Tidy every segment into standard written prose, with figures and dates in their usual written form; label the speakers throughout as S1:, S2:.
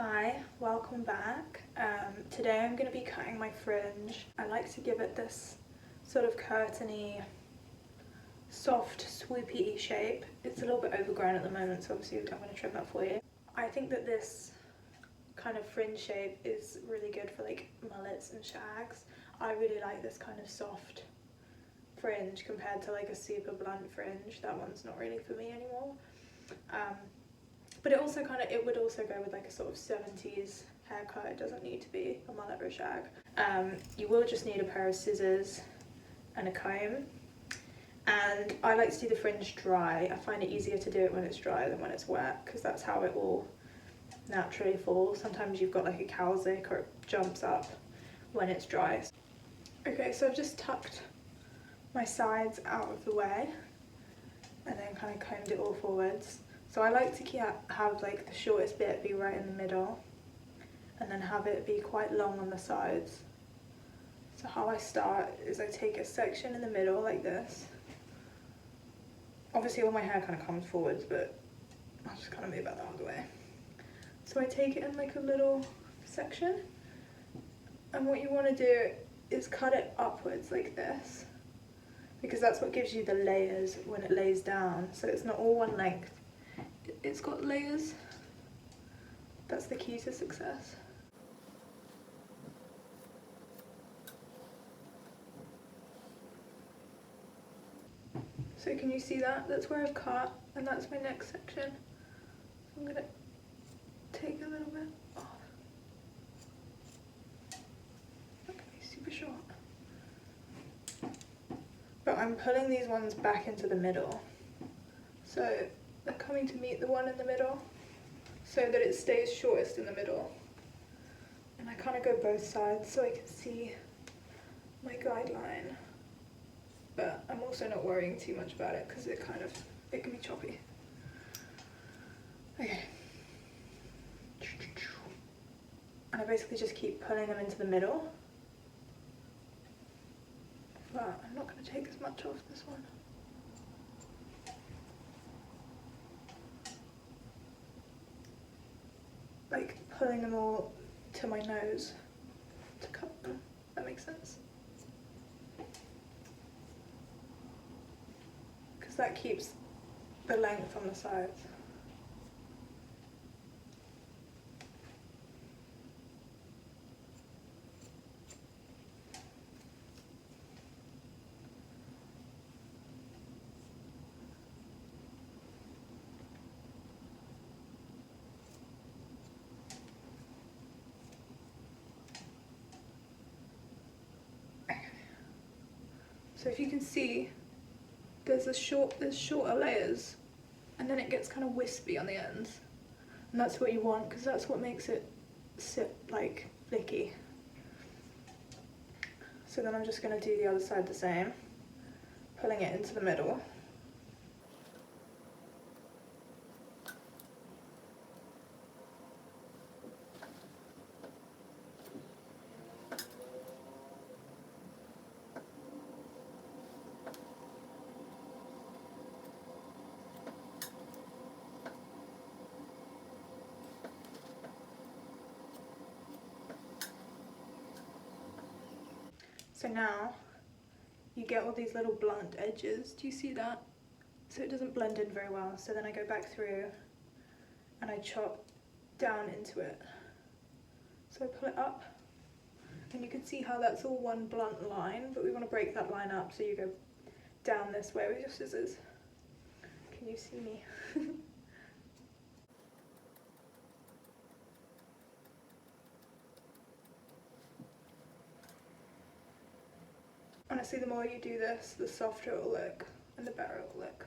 S1: Hi, welcome back. Today I'm going to be cutting my fringe. I like to give it this sort of curtainy, soft, swoopy shape. It's a little bit overgrown at the moment, so obviously I'm going to trim that for you. I think that this kind of fringe shape is really good for like mullets and shags. I really like this kind of soft fringe compared to like a super blunt fringe. That one's not really for me anymore. But it would also go with like a sort of 70s haircut. It doesn't need to be a mullet or a shag. You will just need a pair of scissors and a comb. And I like to do the fringe dry. I find it easier to do it when it's dry than when it's wet, because that's how it will naturally fall. Sometimes you've got like a cowsick or it jumps up when it's dry. Okay, so I've just tucked my sides out of the way and then kind of combed it all forwards. So I like to have like the shortest bit be right in the middle and then have it be quite long on the sides. So how I start is I take a section in the middle like this. Obviously all my hair kind of comes forwards, but I'll just kind of move that out of the way. So I take it in like a little section, and what you want to do is cut it upwards like this, because that's what gives you the layers when it lays down. So it's not all one length. It's got layers. That's the key to success. So can you see that? That's where I've cut, and that's my next section. So I'm gonna take a little bit off. Not gonna be super short. But I'm pulling these ones back into the middle. So they're coming to meet the one in the middle so that it stays shortest in the middle. And I kind of go both sides so I can see my guideline. But I'm also not worrying too much about it because it can be choppy. Okay. And I basically just keep pulling them into the middle. But I'm not going to take as much off this one. Like pulling them all to my nose to cut them. That makes sense. Because that keeps the length on the sides. So if you can see, there's shorter layers, and then it gets kind of wispy on the ends, and that's what you want because that's what makes it sit like flicky. So then I'm just going to do the other side the same, pulling it into the middle. So now you get all these little blunt edges. Do you see that? So it doesn't blend in very well. So then I go back through and I chop down into it. So I pull it up, and you can see how that's all one blunt line, but we want to break that line up, so you go down this way with your scissors. Can you see me? Honestly, the more you do this, the softer it will look and the better it will look.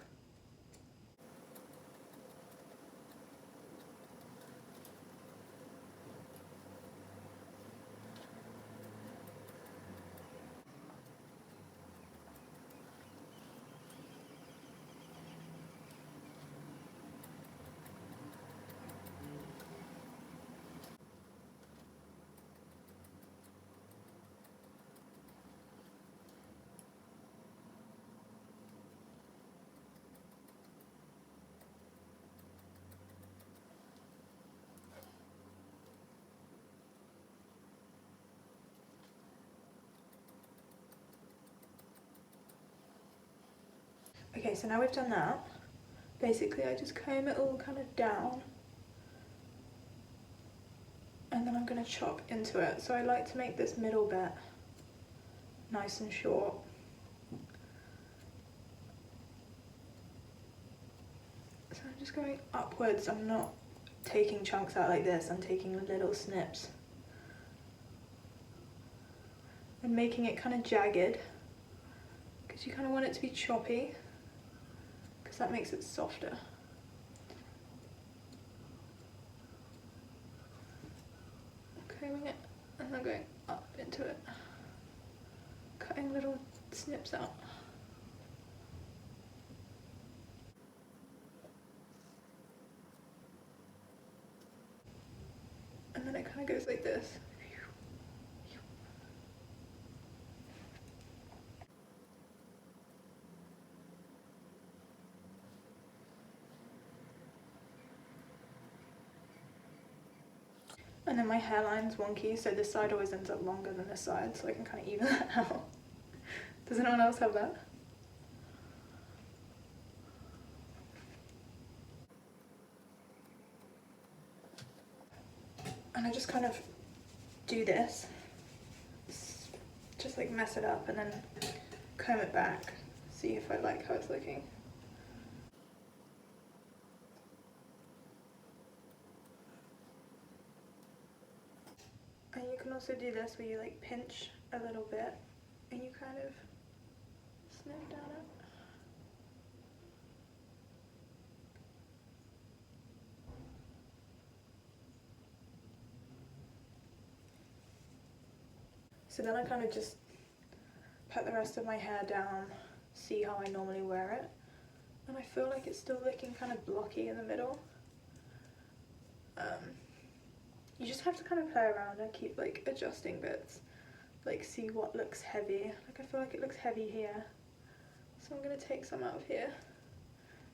S1: Okay, so now we've done that. Basically, I just comb it all kind of down. And then I'm going to chop into it. So I like to make this middle bit nice and short. So I'm just going upwards. I'm not taking chunks out like this. I'm taking little snips. And making it kind of jagged. Because you kind of want it to be choppy. Because that makes it softer. Combing it and then going up into it. Cutting little snips out. And then it kind of goes like this. And then my hairline's wonky, so this side always ends up longer than this side, so I can kind of even that out. Does anyone else have that? And I just kind of do this, just like mess it up and then comb it back, see if I like how it's looking. And you can also do this where you like pinch a little bit and you kind of snip down it. So then I kind of just put the rest of my hair down, see how I normally wear it. And I feel like it's still looking kind of blocky in the middle. You just have to kind of play around and keep like adjusting bits, like see what looks heavy. Like I feel like it looks heavy here, so I'm going to take some out of here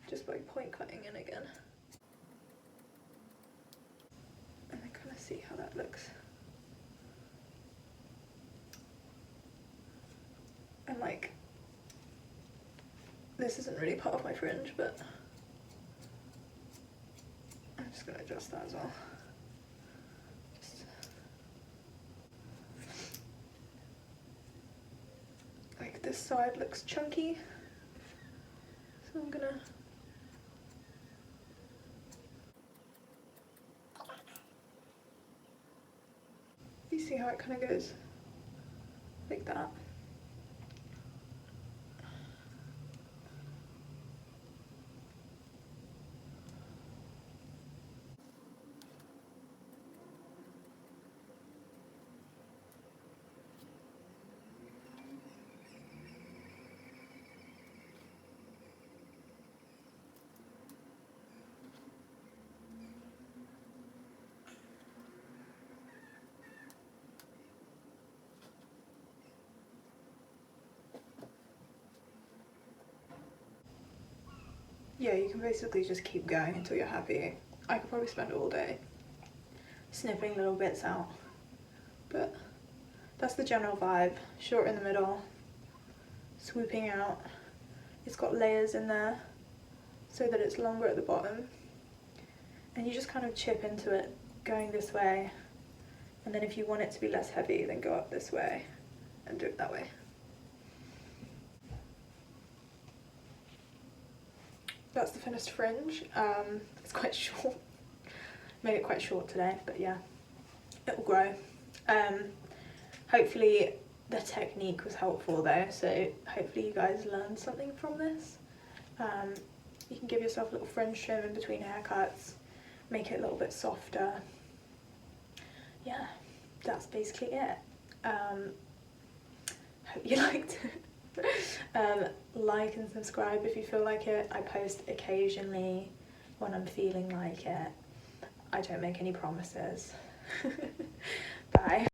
S1: just by point cutting in again, and then kind of see how that looks. And like, this isn't really part of my fringe, but I'm just going to adjust that as well. Like this side looks chunky, so I'm gonna you see how it kind of goes like that. Yeah, you can basically just keep going until you're happy. I could probably spend all day snipping little bits out, but that's the general vibe. Short in the middle, swooping out. It's got layers in there so that it's longer at the bottom, and you just kind of chip into it going this way, and then if you want it to be less heavy, then go up this way and do it that way. That's the finished fringe. It's quite short. Made it quite short today, but yeah, it will grow. Hopefully the technique was helpful though, so hopefully you guys learned something from this. You can give yourself a little fringe trim in between haircuts, make it a little bit softer. Yeah, that's basically it. Hope you liked it. Like and subscribe if you feel like it. I post occasionally when I'm feeling like it. I don't make any promises. Bye.